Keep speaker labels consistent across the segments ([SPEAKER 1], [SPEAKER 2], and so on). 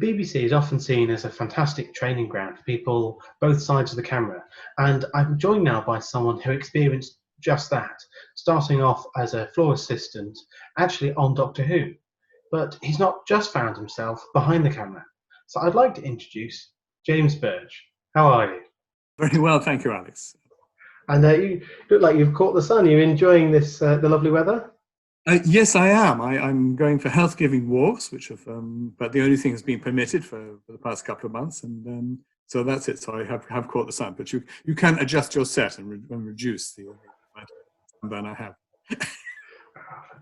[SPEAKER 1] BBC is often seen as a fantastic training ground for people both sides of the camera, and I'm joined now by someone who experienced just that, starting off as a floor assistant, actually on Doctor Who. But he's not just found himself behind the camera. So I'd like to introduce James Burge. How are you?
[SPEAKER 2] Very well, thank you, Alex.
[SPEAKER 1] And you look like you've caught the sun. You're enjoying this, the lovely weather?
[SPEAKER 2] Yes, I am. I'm going for health-giving walks, which have, but the only thing has been permitted for the past couple of months, and so that's it. So I have caught the sun, but you can adjust your set and reduce the amount of sunburn I have.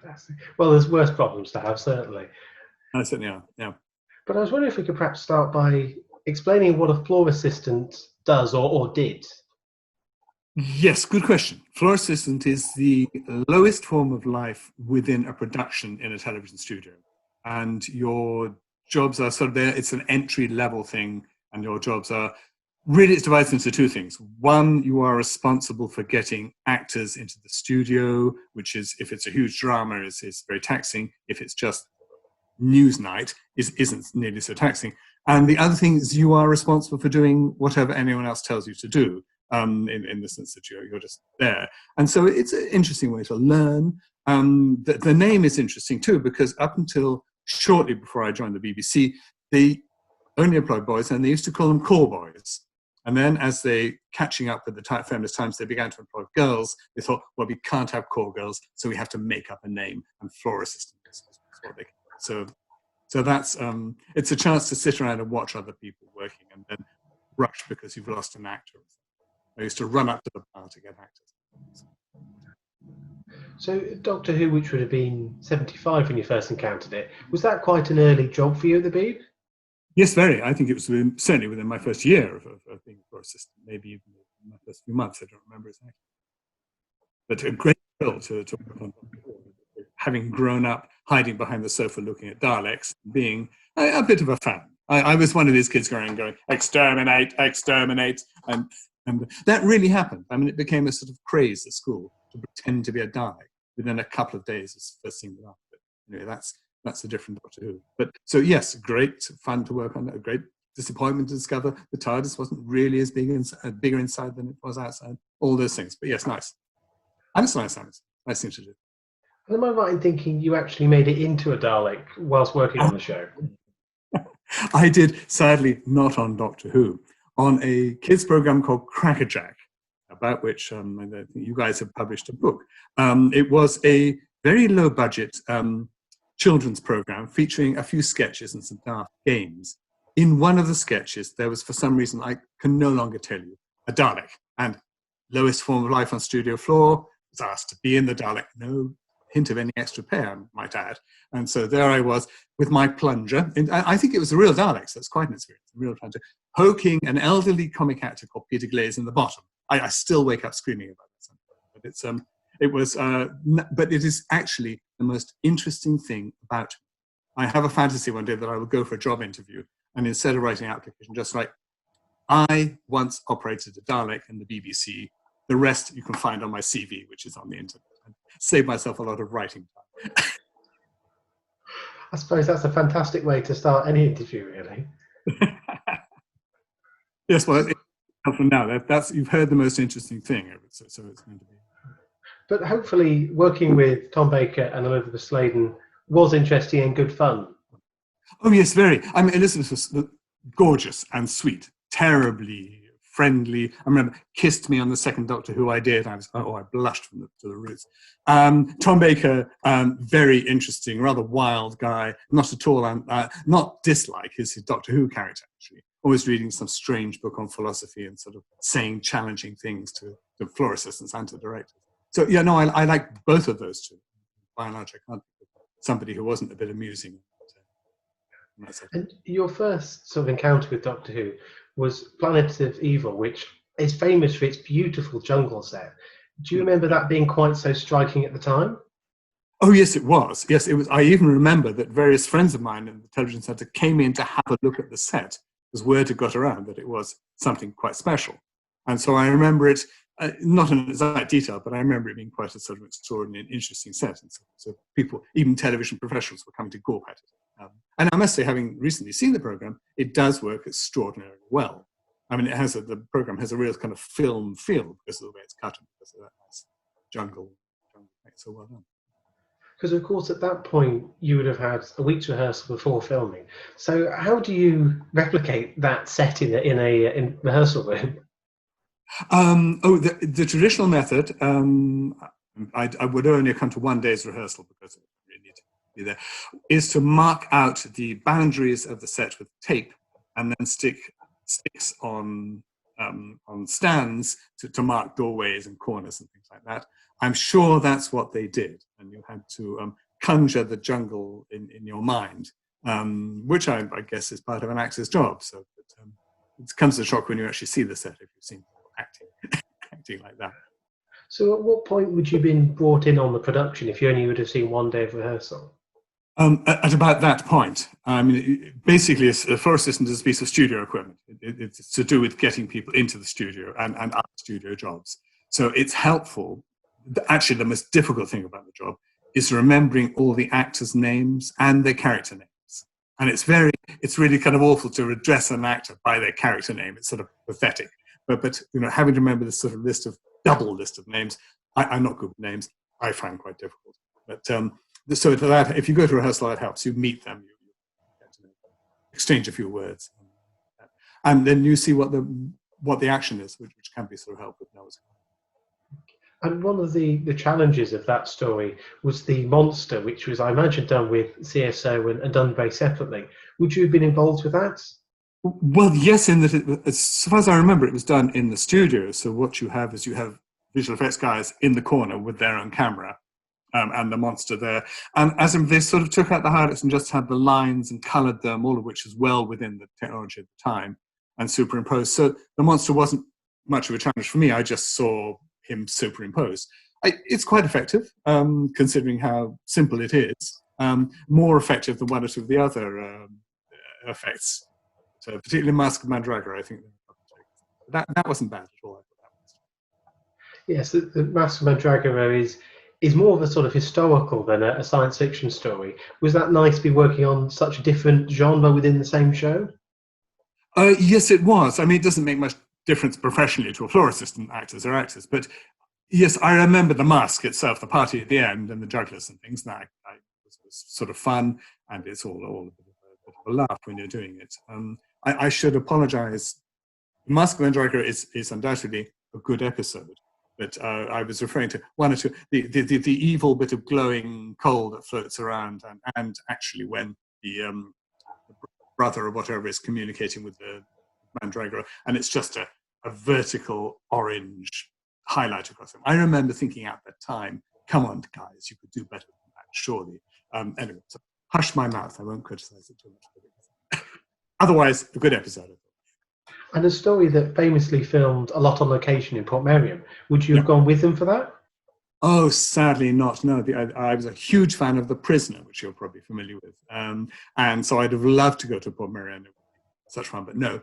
[SPEAKER 1] Fantastic. Well, there's worse problems to have, certainly.
[SPEAKER 2] I certainly are, yeah.
[SPEAKER 1] But I was wondering if we could perhaps start by explaining what a floor assistant does or did.
[SPEAKER 2] Yes, good question. Floor assistant is the lowest form of life within a production in a television studio. And your jobs are sort of there, it's an entry level thing, and your jobs are really, it's divided into two things. One, you are responsible for getting actors into the studio, which is, if it's a huge drama, is very taxing. If it's just news night, isn't nearly so taxing. And the other thing is you are responsible for doing whatever anyone else tells you to do. In the sense that you're just there. And so it's an interesting way to learn. The name is interesting too, because up until shortly before I joined the BBC, they only employed boys, and they used to call them call boys. And then as they, catching up with the feminist times, they began to employ girls. They thought, well, we can't have call girls, so we have to make up a name, and floor assistant is what they call it. So that's, it's a chance to sit around and watch other people working and then rush because you've lost an actor. I used to run up to the bar to get actors.
[SPEAKER 1] So Doctor Who, which would have been 75 when you first encountered it, was that quite an early job for you at the Beeb?
[SPEAKER 2] Yes, very. I think it was certainly within my first year of being a floor assistant, maybe even in my first few months, I don't remember exactly. But a great thrill to work on, having grown up hiding behind the sofa looking at Daleks, being a bit of a fan. I was one of these kids going, exterminate, exterminate, and that really happened. I mean, it became a sort of craze at school to pretend to be a Dalek within a couple of days as first thing that happened. Anyway, that's a different Doctor Who. But so yes, great fun to work on. A great disappointment to discover the TARDIS wasn't really as bigger inside than it was outside. All those things. But yes, nice. And it's nice thing to do.
[SPEAKER 1] And am I right in thinking you actually made it into a Dalek whilst working on the show?
[SPEAKER 2] I did, sadly, not on Doctor Who. On a kids program called Crackerjack, about which I think you guys have published a book. It was a very low budget children's program featuring a few sketches and some daft games. In one of the sketches, there was, for some reason, I can no longer tell you, a Dalek. And lowest form of life on studio floor, was asked to be in the Dalek. No hint of any extra pay, I might add. And so there I was with my plunger. And I think it was a real Dalek, so it's quite an experience, a real plunger, poking an elderly comic actor called Peter Glaze in the bottom. I still wake up screaming about that. But but it is actually the most interesting thing about me. I have a fantasy one day that I will go for a job interview, and instead of writing an application, just write, I once operated a Dalek in the BBC. The rest you can find on my CV, which is on the internet. And save myself a lot of writing time.
[SPEAKER 1] I suppose that's a fantastic way to start any interview, really.
[SPEAKER 2] Yes, well, from now, that's you've heard the most interesting thing, so it's going to be.
[SPEAKER 1] But hopefully working with Tom Baker and Elizabeth Sladen was interesting and good fun.
[SPEAKER 2] Oh, yes, very. I mean, Elizabeth was gorgeous and sweet, terribly friendly. I remember kissed me on the second Doctor Who I did. I blushed to the roots. Tom Baker, very interesting, rather wild guy. Not at all, not dislike his Doctor Who character, actually. Always reading some strange book on philosophy and sort of saying challenging things to floor assistants and to directors. So, yeah, no, I like both of those two. By and large, I can't think of somebody who wasn't a bit amusing.
[SPEAKER 1] And your first sort of encounter with Doctor Who was Planet of Evil, which is famous for its beautiful jungle set. Do you remember that being quite so striking at the time?
[SPEAKER 2] Oh, yes, it was. Yes, it was. I even remember that various friends of mine in the television centre came in to have a look at the set, because word had got around that it was something quite special. And so I remember it, not in exact detail, but I remember it being quite a sort of extraordinary and interesting set. And so people, even television professionals, were coming to gawp at it. And I must say, having recently seen the program, it does work extraordinarily well. I mean, the program has a real kind of film feel because of the way it's cut and because of that nice jungle effect. So well done.
[SPEAKER 1] Because of course, at that point, you would have had a week's rehearsal before filming. So how do you replicate that set in a rehearsal room?
[SPEAKER 2] The traditional method, I would only come to one day's rehearsal because I really need to be there, is to mark out the boundaries of the set with tape and then stick sticks on stands to mark doorways and corners and things like that. I'm sure that's what they did, and you had to conjure the jungle in your mind, which I guess is part of an actor's job. So it comes as a shock when you actually see the set if you've seen people acting like that.
[SPEAKER 1] So at what point would you have been brought in on the production if you only would have seen one day of rehearsal?
[SPEAKER 2] At about that point, I mean, basically, a floor assistant is a piece of studio equipment. It's to do with getting people into the studio and other studio jobs. So it's helpful. Actually, the most difficult thing about the job is remembering all the actors' names and their character names. And it's really kind of awful to address an actor by their character name. It's sort of pathetic. But having to remember this sort of double list of names, I'm not good with names. I find quite difficult. But so for that, if you go to rehearsal, that helps. You meet them, you get to exchange a few words, and then you see what the action is, which can be sort of helpful.
[SPEAKER 1] And one of the challenges of that story was the monster, which was, I imagine, done with CSO and done very separately. Would you have been involved with that?
[SPEAKER 2] Well, yes, in that, as far as I remember, it was done in the studio. So what you have is visual effects guys in the corner with their own camera and the monster there. And as if they sort of took out the highlights and just had the lines and coloured them, all of which is well within the technology at the time, and superimposed. So the monster wasn't much of a challenge for me. I just saw him superimposed. It's quite effective, considering how simple it is. More effective than one or two of the other effects. So particularly Masque Mandragora, I think. That wasn't bad at all.
[SPEAKER 1] Yes, the Mastermind Dragon is more of a sort of historical than a science fiction story. Was that nice to be working on such a different genre within the same show?
[SPEAKER 2] Yes, it was. I mean, it doesn't make much difference professionally to a floor assistant actors or actors, but yes, I remember the Masque itself, the party at the end and the jugglers and things. That was sort of fun, and it's all a bit of a laugh when you're doing it. I should apologise. Masque Mandragora is undoubtedly a good episode, but I was referring to one or two, the evil bit of glowing coal that floats around, and actually when the brother or whatever is communicating with the Mandragora, and it's just a vertical orange highlight across them. I remember thinking at that time, come on, guys, you could do better than that, surely. Anyway, so hush my mouth, I won't criticise it too much. Otherwise, a good episode.
[SPEAKER 1] And a story that famously filmed a lot on location in Portmeirion. Would you have gone with them for that?
[SPEAKER 2] Oh, sadly not. No, I was a huge fan of The Prisoner, which you're probably familiar with. And so I'd have loved to go to Portmeirion. It would be such fun, but no.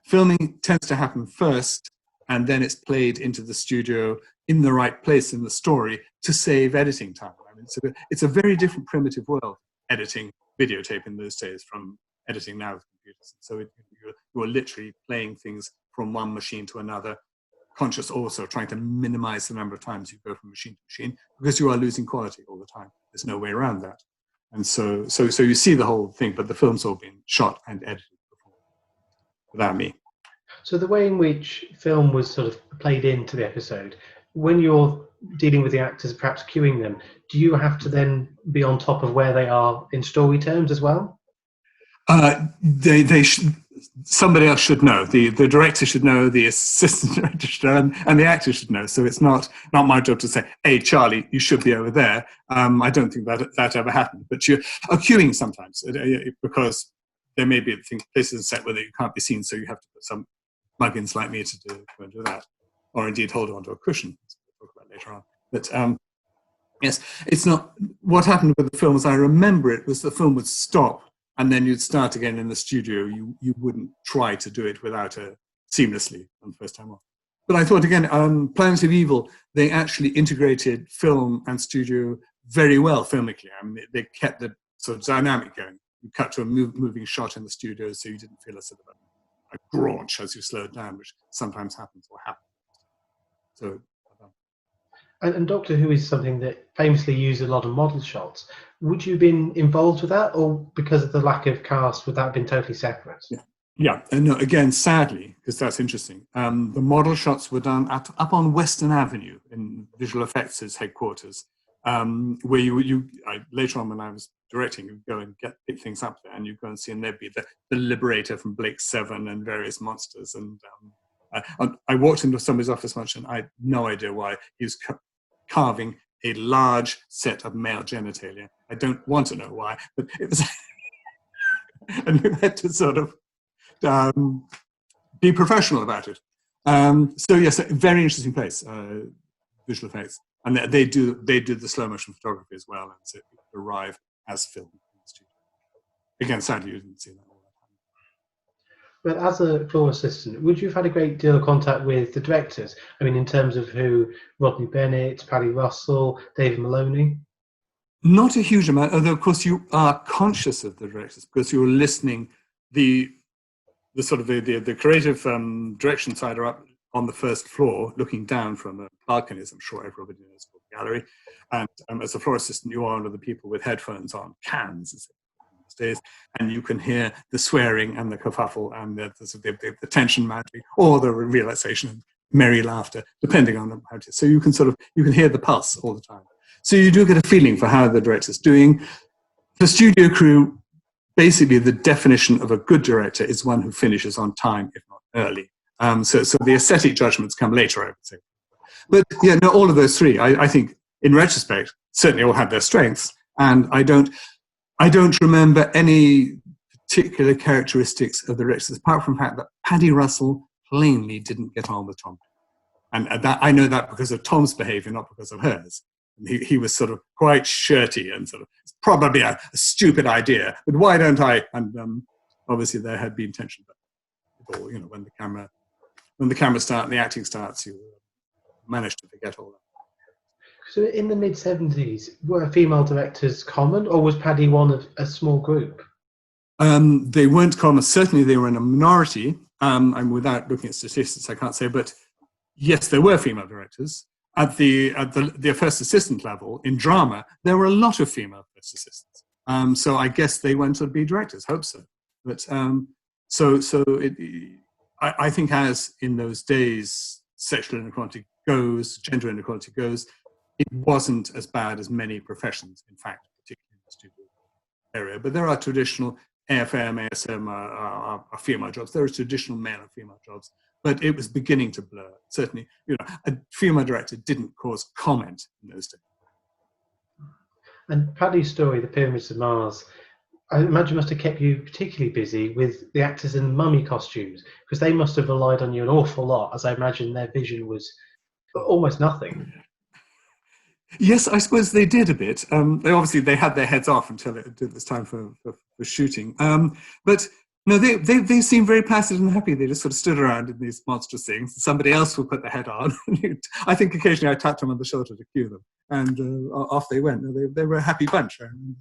[SPEAKER 2] Filming tends to happen first, and then it's played into the studio in the right place in the story to save editing time. I mean, it's a very different primitive world, editing videotape in those days from editing now with computers. So you're literally playing things from one machine to another, conscious also trying to minimize the number of times you go from machine to machine, because you are losing quality all the time. There's no way around that. And so you see the whole thing, but the film's all been shot and edited before, without me.
[SPEAKER 1] So the way in which film was sort of played into the episode, when you're dealing with the actors, perhaps cueing them, do you have to then be on top of where they are in story terms as well?
[SPEAKER 2] Somebody else should know. The director should know, the assistant director should know, and the actor should know. So it's not my job to say, hey, Charlie, you should be over there. I don't think that ever happened. But you're queuing sometimes because there may be places in set where you can't be seen, so you have to put some muggins like me to go and do that. Or indeed hold on to a cushion, as we'll talk about later on. But yes, it's not. What happened with the film, as I remember it, was the film would stop and then you'd start again in the studio. You wouldn't try to do it without seamlessly on the first time off. But I thought, again, Planet of Evil, they actually integrated film and studio very well filmically. I mean, they kept the sort of dynamic going you cut to a moving shot in the studio, so you didn't feel a sort of a graunch as you slowed down, which sometimes happens or happens. So.
[SPEAKER 1] And Doctor Who is something that famously used a lot of model shots. Would you have been involved with that, or because of the lack of cast, would that have been totally separate?
[SPEAKER 2] Yeah. And no, again, sadly, because that's interesting, the model shots were done up on Western Avenue in Visual Effects' headquarters, where later on when I was directing, you go and pick things up there, and you go and see, and there'd be the Liberator from Blake 7 and various monsters. And I walked into somebody's office once, and I had no idea why he was carving a large set of male genitalia. I don't want to know why, but it was, and you had to sort of be professional about it. So yes, a very interesting place, Visual Effects, and they do the slow motion photography as well, and so it arrive as filmed in the studio. Again, sadly, you didn't see that all the time.
[SPEAKER 1] But as a floor assistant, would you have had a great deal of contact with the directors? I mean, in terms of who, Rodney Bennett, Paddy Russell, David Maloney?
[SPEAKER 2] Not a huge amount, although of course you are conscious of the directors because you're listening. The sort of the creative direction side are up on the first floor, looking down from a balcony, as I'm sure everybody knows, called the gallery. And as a floor assistant, you are one of the people with headphones on, cans, as these days, and you can hear the swearing and the kerfuffle and the tension mounting, or the relaxation and merry laughter, depending on how it is. So you can hear the pulse all the time. So you do get a feeling for how the director's doing. The studio crew, basically the definition of a good director is one who finishes on time, if not early. So the aesthetic judgments come later, I would say. But yeah, no, all of those three, I think, in retrospect, certainly all had their strengths. And I don't remember any particular characteristics of the directors, apart from the fact that Paddy Russell plainly didn't get on with Tom. And that, I know that because of Tom's behavior, not because of hers. He was sort of quite shirty and sort of, it's probably a stupid idea, but why don't I? And obviously there had been tension, but all, when the camera starts and the acting starts, you manage to forget all that.
[SPEAKER 1] So in the mid-70s, were female directors common, or was Paddy one of a small group?
[SPEAKER 2] They weren't common. Certainly they were in a minority. And without looking at statistics, I can't say, but yes, there were female directors. At the first assistant level in drama, there were a lot of female first assistants. So I guess they went to be directors. Hope so. But I think as in those days, sexual inequality goes, gender inequality goes, it wasn't as bad as many professions. In fact, particularly in the studio area. But there are traditional AFM, ASM are female jobs. There are traditional male and female jobs. But it was beginning to blur. Certainly, a female director didn't cause comment in those days.
[SPEAKER 1] And Paddy's story, The Pyramids of Mars, I imagine must have kept you particularly busy with the actors in mummy costumes, because they must have relied on you an awful lot, as I imagine their vision was almost nothing.
[SPEAKER 2] Yes, I suppose they did a bit. They had their heads off until it was time for shooting. But no, they seemed very placid and happy. They just sort of stood around in these monstrous things. Somebody else would put their head on. I think occasionally I tapped them on the shoulder to cue them, and off they went. They were a happy bunch, and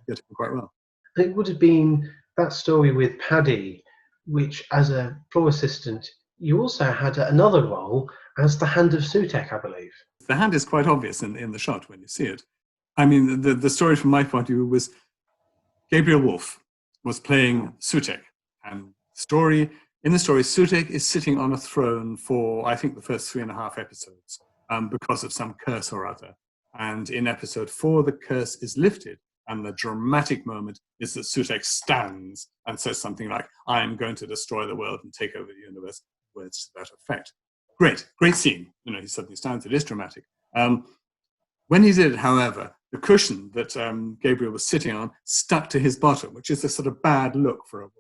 [SPEAKER 2] getting quite well.
[SPEAKER 1] It would have been that story with Paddy, which as a floor assistant, you also had another role as the hand of Sutek, I believe.
[SPEAKER 2] The hand is quite obvious in the shot when you see it. I mean, the story from my point of view was Gabriel Wolfe was playing Sutek, and in the story, Sutek is sitting on a throne for, I think, the first 3.5 episodes because of some curse or other. And in episode 4, the curse is lifted, and the dramatic moment is that Sutek stands and says something like, "I am going to destroy the world and take over the universe," words to that effect. Great scene. He suddenly stands. It is dramatic. When he did it, however, the cushion that Gabriel was sitting on stuck to his bottom, which is a sort of bad look for a world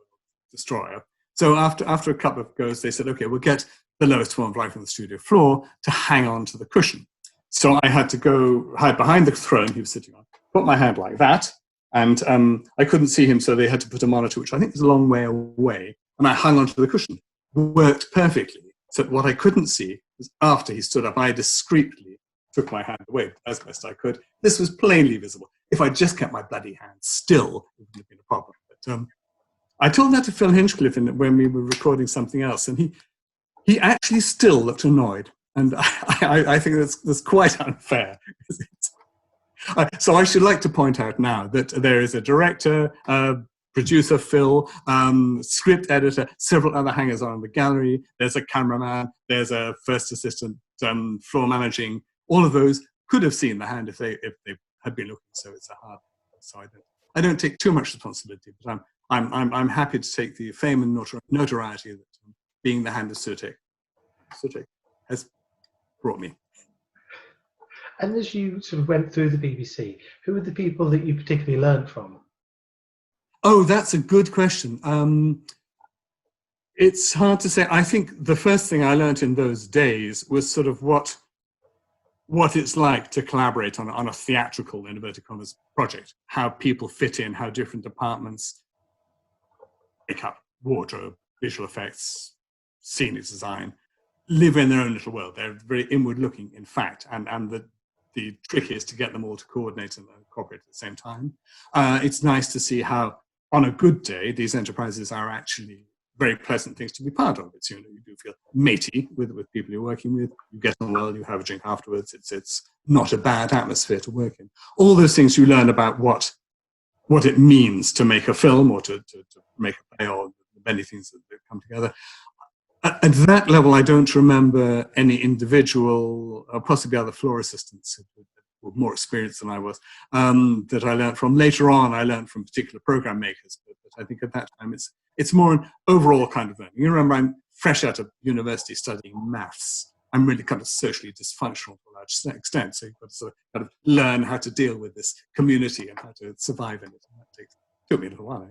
[SPEAKER 2] destroyer. So after a couple of goes, they said, okay, we'll get the lowest form of life on the studio floor to hang on to the cushion. So I had to go hide behind the throne he was sitting on, put my hand like that, and I couldn't see him, so they had to put a monitor, which I think was a long way away, and I hung onto the cushion. It worked perfectly. So what I couldn't see was after he stood up, I discreetly took my hand away as best I could. This was plainly visible. if I just kept my bloody hands still, it wouldn't have been a problem. But I told that to Phil Hinchcliffe when we were recording something else, and he actually still looked annoyed. And I think that's quite unfair. So I should like to point out now that there is a director, producer Phil, script editor, several other hangers on in the gallery. There's a cameraman, there's a first assistant, floor managing. All of those could have seen the hand if they had been looking. So it's a hard. So I don't take too much responsibility, but I'm happy to take the fame and notoriety that being the hand of Sutek has brought me.
[SPEAKER 1] And as you sort of went through the BBC, who were the people that you particularly learned from?
[SPEAKER 2] Oh, that's a good question. It's hard to say. I think the first thing I learned in those days was sort of what it's like to collaborate on a theatrical, in inverted commas, project, how people fit in, how different departments make up wardrobe, visual effects, scenic design, live in their own little world. They're very inward looking, in fact, and the trick is to get them all to coordinate and cooperate at the same time. It's nice to see how, on a good day, these enterprises are actually very pleasant things to be part of. It's, you do feel matey with people you're working with. You get on well, you have a drink afterwards. It's not a bad atmosphere to work in. All those things you learn about what it means to make a film or to make a play, or the many things that come together. At that level, I don't remember any individual, possibly other floor assistants who were more experienced than I was, that I learned from. Later on, I learned from particular program makers, but I think at that time it's more an overall kind of learning. You remember, I'm fresh out of university studying maths. I'm really kind of socially dysfunctional to a large extent, so you've got to sort of kind of learn how to deal with this community and how to survive in it. And that took me a little while.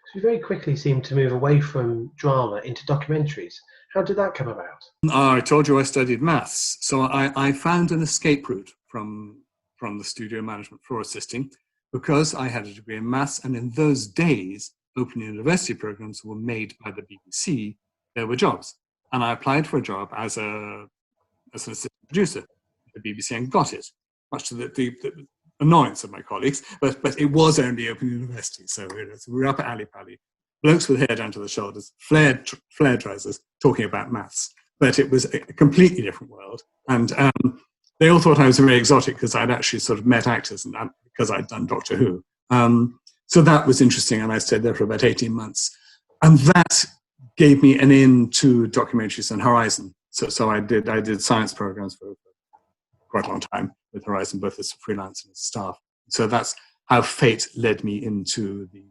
[SPEAKER 1] So you very quickly seemed to move away from drama into documentaries. How did that come about?
[SPEAKER 2] Oh, I told you I studied maths. So I found an escape route from the studio management floor assisting, because I had a degree in maths, and in those days, open university programs were made by the BBC. There were jobs. And I applied for a job as an assistant producer at the BBC and got it, much to the annoyance of my colleagues, but it was only Open University, so we were up at Alley Pally, blokes with hair down to the shoulders, flared trousers, talking about maths. But it was a completely different world, and they all thought I was very exotic because I'd actually sort of met actors and because I'd done Doctor Who. So that was interesting, and I stayed there for about 18 months, and that gave me an in to documentaries and Horizon. So I did science programs for quite a long time with Horizon, both as a freelance and as staff. So that's how fate led me into the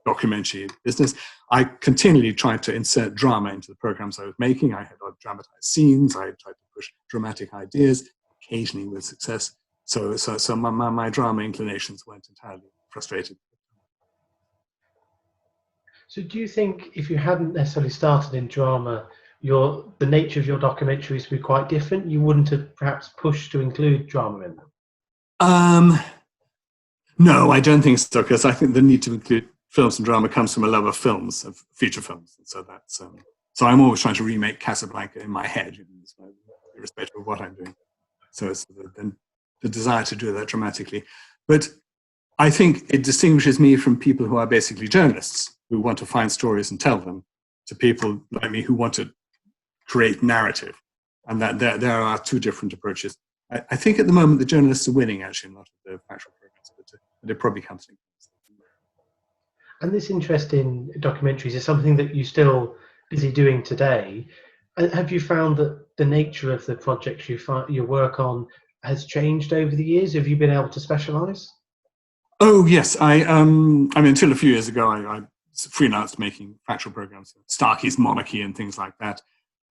[SPEAKER 2] documentary business. I continually tried to insert drama into the programs I was making. I had dramatized scenes. I tried to push dramatic ideas, occasionally with success. So my drama inclinations weren't entirely frustrated.
[SPEAKER 1] So do you think if you hadn't necessarily started in drama, the nature of your documentaries would be quite different? You wouldn't have perhaps pushed to include drama in them?
[SPEAKER 2] No, I don't think so, because I think the need to include films and drama comes from a love of films, of feature films. And so that's so I'm always trying to remake Casablanca in my head, irrespective of what I'm doing. So it's the desire to do that dramatically. But I think it distinguishes me from people who are basically journalists, who want to find stories and tell them, to people like me who want to create narrative. And that there are two different approaches. I think at the moment the journalists are winning, actually, in a lot of the factual programs, but it probably comes to.
[SPEAKER 1] And this interest in documentaries is something that you're still busy doing today. Have you found that the nature of the projects you work on has changed over the years? Have you been able to specialise?
[SPEAKER 2] Oh yes, I mean, until a few years ago, I freelanced making factual programs, Starkey's Monarchy and things like that.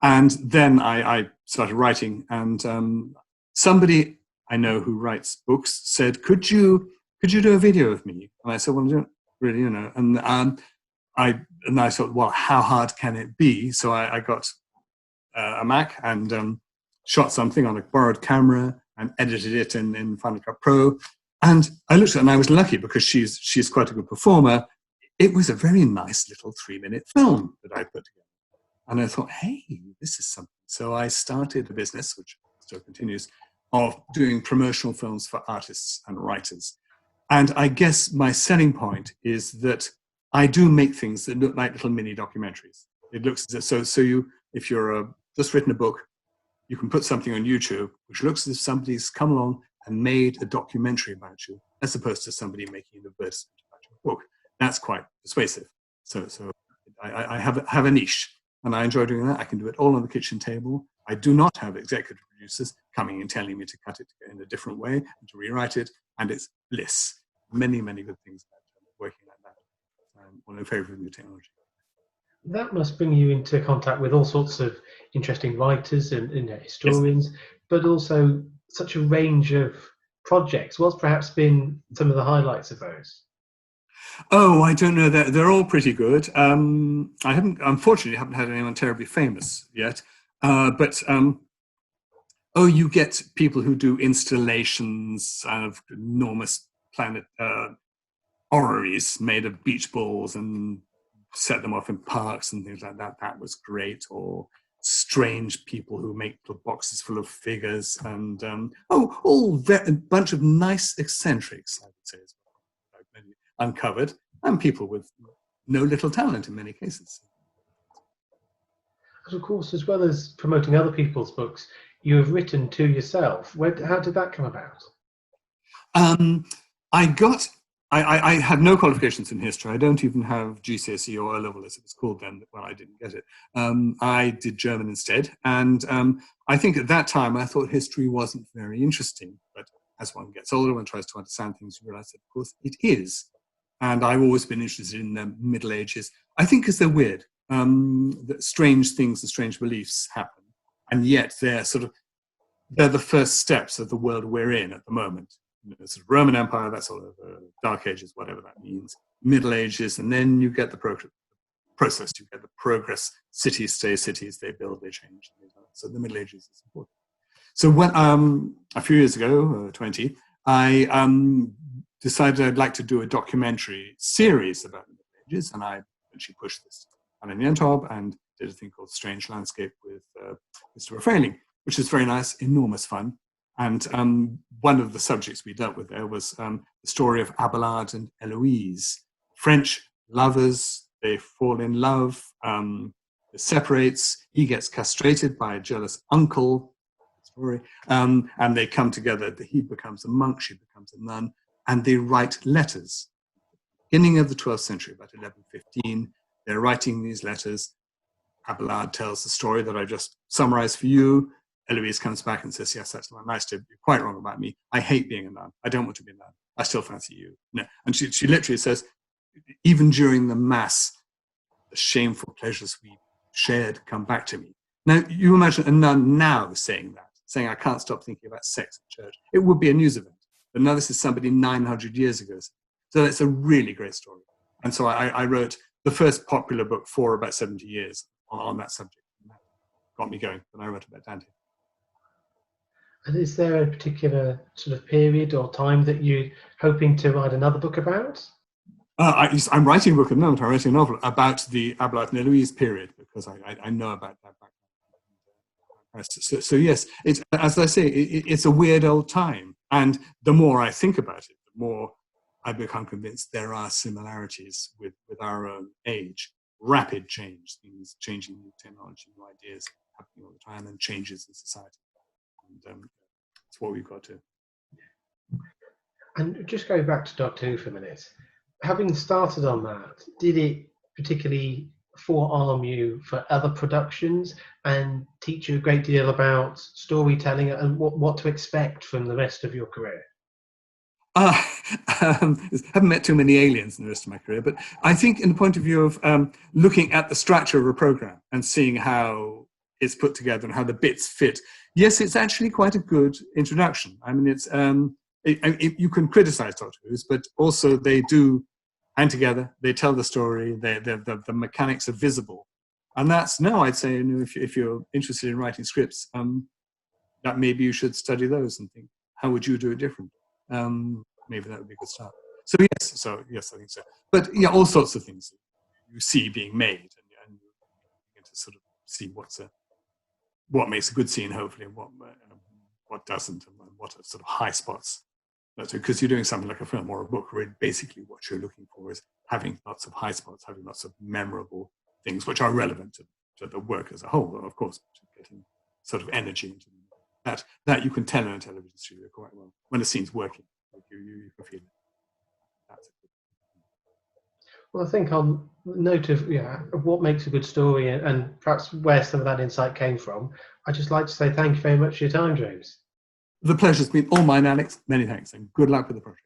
[SPEAKER 2] And then I started writing, and somebody I know who writes books said, "Could you do a video of me?" And I said, "Well, I don't really, And I thought, well, how hard can it be? So I got a Mac and shot something on a borrowed camera and edited it in Final Cut Pro. And I looked at it, and I was lucky because she's quite a good performer. It was a very nice little 3-minute film that I put together. And I thought, hey, this is something. So I started a business, which still continues, of doing promotional films for artists and writers. And I guess my selling point is that I do make things that look like little mini documentaries. It looks as if, if you're just written a book, you can put something on YouTube which looks as if somebody's come along and made a documentary about you, as opposed to somebody making an advertisement about your book. That's quite persuasive. So I have a niche, and I enjoy doing that. I can do it all on the kitchen table. I do not have executive producers coming and telling me to cut it in a different way and to rewrite it, and it's bliss. Many, many good things about working like that. I'm one in favor of new technology.
[SPEAKER 1] That must bring you into contact with all sorts of interesting writers and historians, yes, but also such a range of projects. What's perhaps been some of the highlights of those?
[SPEAKER 2] Oh, I don't know. They're all pretty good. Unfortunately, haven't had anyone terribly famous yet. You get people who do installations of enormous planet orreries made of beach balls and set them off in parks and things like that. That was great. Or strange people who make little boxes full of figures, and a bunch of nice eccentrics, I would say, as well, uncovered, and people with no little talent in many cases.
[SPEAKER 1] And of course, as well as promoting other people's books, you have written two yourself. How did that come about?
[SPEAKER 2] I had no qualifications in history. I don't even have GCSE or O-level, as it was called then. Well, I didn't get it. I did German instead. And I think at that time, I thought history wasn't very interesting. But as one gets older, one tries to understand things, you realize that, of course, it is. And I've always been interested in the Middle Ages. I think because they're weird. That strange things and strange beliefs happen. And yet they're the first steps of the world we're in at the moment. Sort of Roman Empire, that's all of the Dark Ages, whatever that means, Middle Ages, and then you get the process, you get the progress. Cities stay cities, they build, they change. So the Middle Ages is important. So when a few years ago, 20, I decided I'd like to do a documentary series about the Middle Ages, and I actually pushed this on Yentob and did a thing called Strange Landscape with Mr. Raffaelli, which is very nice, enormous fun. And one of the subjects we dealt with there was the story of Abelard and Eloise. French lovers, they fall in love, it separates, he gets castrated by a jealous uncle, and they come together. He becomes a monk, she becomes a nun, and they write letters. Beginning of the 12th century, about 1115, they're writing these letters. Abelard tells the story that I just summarized for you. Eloise comes back and says, yes, that's nice to be quite wrong about me. I hate being a nun. I don't want to be a nun. I still fancy you. No. And she literally says, even during the Mass, the shameful pleasures we shared come back to me. Now, you imagine a nun now saying that, saying, I can't stop thinking about sex in church. It would be a news event. But now this is somebody 900 years ago. So it's a really great story. And so I wrote the first popular book for about 70 years on that subject. And that got me going when I wrote about Dante.
[SPEAKER 1] And is there a particular sort of period or time that you're hoping to write another book about?
[SPEAKER 2] I'm writing a book at the moment. I'm writing a novel about the Abelard and Eloise period because I know about that background. So yes, as I say, it's a weird old time. And the more I think about it, the more I become convinced there are similarities with our own age. Rapid change, things changing, new technology, new ideas happening all the time, and changes in society. And it's what we've got to.
[SPEAKER 1] And just going back to Doctor Who for a minute, having started on that, did it particularly forearm you for other productions and teach you a great deal about storytelling and what to expect from the rest of your career?
[SPEAKER 2] Haven't met too many aliens in the rest of my career, but I think in the point of view of looking at the structure of a program and seeing how it's put together and how the bits fit, yes, it's actually quite a good introduction. I mean, it's you can criticize Doctor Who's, but also they do hang together, they tell the story, the mechanics are visible. And that's, now I'd say, if you're interested in writing scripts, that maybe you should study those and think, how would you do it different? Maybe that would be a good start. So yes, I think so. But yeah, all sorts of things you see being made, and you get to sort of see what makes a good scene, hopefully, and what what doesn't, and what are sort of high spots. Because you're doing something like a film or a book, where basically what you're looking for is having lots of high spots, having lots of memorable things which are relevant to the work as a whole, of course, getting sort of energy into that you can tell in a television studio quite well. When a scene's working, you can feel it. That's it.
[SPEAKER 1] Well, I think on note of what makes a good story and perhaps where some of that insight came from, I'd just like to say thank you very much for your time, James.
[SPEAKER 2] The pleasure's been all mine, Alex. Many thanks, and good luck with the project.